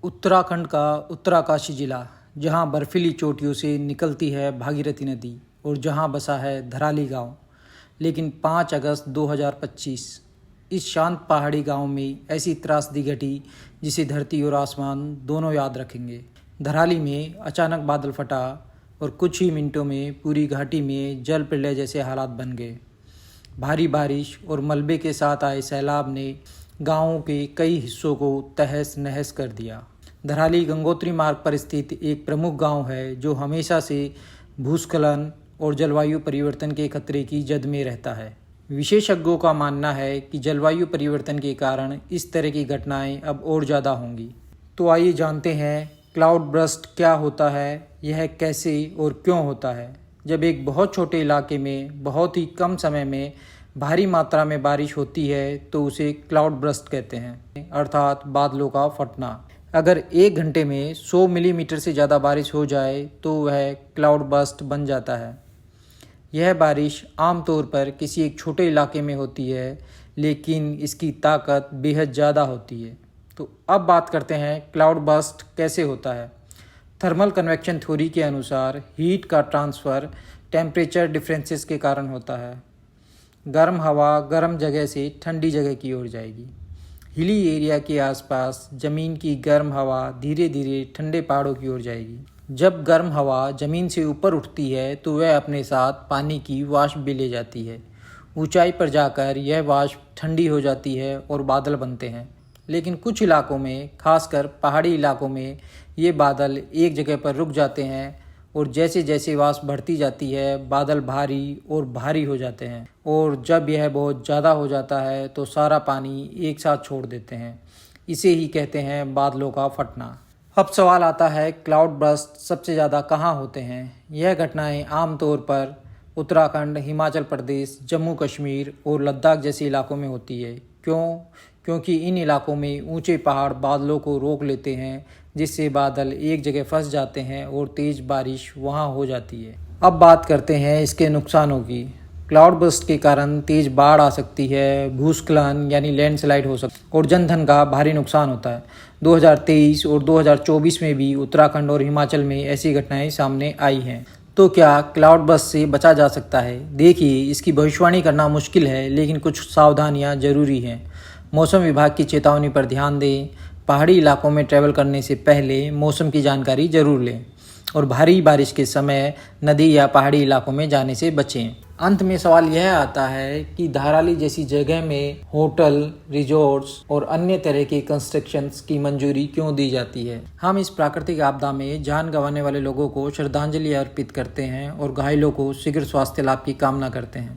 उत्तराखंड का उत्तराकाशी जिला, जहां बर्फीली चोटियों से निकलती है भागीरथी नदी और जहां बसा है धराली गांव। लेकिन 5 अगस्त 2025 इस शांत पहाड़ी गांव में ऐसी त्रासदी घटी जिसे धरती और आसमान दोनों याद रखेंगे। धराली में अचानक बादल फटा और कुछ ही मिनटों में पूरी घाटी में जल प्रलय जैसे हालात बन गए। भारी बारिश और मलबे के साथ आए सैलाब ने गांवों के कई हिस्सों को तहस नहस कर दिया। धराली गंगोत्री मार्ग पर स्थित एक प्रमुख गांव है जो हमेशा से भूस्खलन और जलवायु परिवर्तन के खतरे की जद में रहता है। विशेषज्ञों का मानना है कि जलवायु परिवर्तन के कारण इस तरह की घटनाएं अब और ज़्यादा होंगी। तो आइए जानते हैं क्लाउड बर्स्ट क्या होता है, यह कैसे और क्यों होता है। जब एक बहुत छोटे इलाके में बहुत ही कम समय में भारी मात्रा में बारिश होती है तो उसे क्लाउड बर्स्ट कहते हैं, अर्थात बादलों का फटना। अगर 1 घंटे में 100 मिलीमीटर से ज़्यादा बारिश हो जाए तो वह क्लाउड बर्स्ट बन जाता है। यह बारिश आमतौर पर किसी एक छोटे इलाके में होती है, लेकिन इसकी ताकत बेहद ज़्यादा होती है। तो अब बात करते हैं क्लाउड बर्स्ट कैसे होता है। थर्मल कन्वेक्शन थ्योरी के अनुसार हीट का ट्रांसफ़र टेम्परेचर डिफरेंसेस के कारण होता है। गर्म हवा गर्म जगह से ठंडी जगह की ओर जाएगी। हिली एरिया के आसपास ज़मीन की गर्म हवा धीरे धीरे ठंडे पहाड़ों की ओर जाएगी। जब गर्म हवा ज़मीन से ऊपर उठती है तो वह अपने साथ पानी की वाष्प भी ले जाती है। ऊंचाई पर जाकर यह वाष्प ठंडी हो जाती है और बादल बनते हैं। लेकिन कुछ इलाकों में, खासकर पहाड़ी इलाकों में, ये बादल एक जगह पर रुक जाते हैं और जैसे जैसे वाष्प बढ़ती जाती है बादल भारी और भारी हो जाते हैं, और जब यह बहुत ज़्यादा हो जाता है तो सारा पानी एक साथ छोड़ देते हैं। इसे ही कहते हैं बादलों का फटना। अब सवाल आता है क्लाउड बर्स्ट सबसे ज़्यादा कहाँ होते हैं। यह घटनाएं आमतौर पर उत्तराखंड, हिमाचल प्रदेश, जम्मू कश्मीर और लद्दाख जैसे इलाकों में होती है। क्यों? क्योंकि इन इलाकों में ऊंचे पहाड़ बादलों को रोक लेते हैं, जिससे बादल एक जगह फंस जाते हैं और तेज़ बारिश वहां हो जाती है। अब बात करते हैं इसके नुकसानों की। क्लाउड बर्स्ट के कारण तेज़ बाढ़ आ सकती है, भूस्खलन यानी लैंडस्लाइड हो सकती है और जनधन का भारी नुकसान होता है। 2023 और 2024 में भी उत्तराखंड और हिमाचल में ऐसी घटनाएं सामने आई हैं। तो क्या क्लाउड बर्स्ट से बचा जा सकता है? देखिए, इसकी भविष्यवाणी करना मुश्किल है, लेकिन कुछ सावधानियां जरूरी हैं। मौसम विभाग की चेतावनी पर ध्यान दें। पहाड़ी इलाकों में ट्रैवल करने से पहले मौसम की जानकारी जरूर लें और भारी बारिश के समय नदी या पहाड़ी इलाकों में जाने से बचें। अंत में सवाल यह आता है कि धराली जैसी जगह में होटल, रिजॉर्ट्स और अन्य तरह के कंस्ट्रक्शंस की मंजूरी क्यों दी जाती है। हम इस प्राकृतिक आपदा में जान गंवाने वाले लोगों को श्रद्धांजलि अर्पित करते हैं और घायलों को शीघ्र स्वास्थ्य लाभ की कामना करते हैं।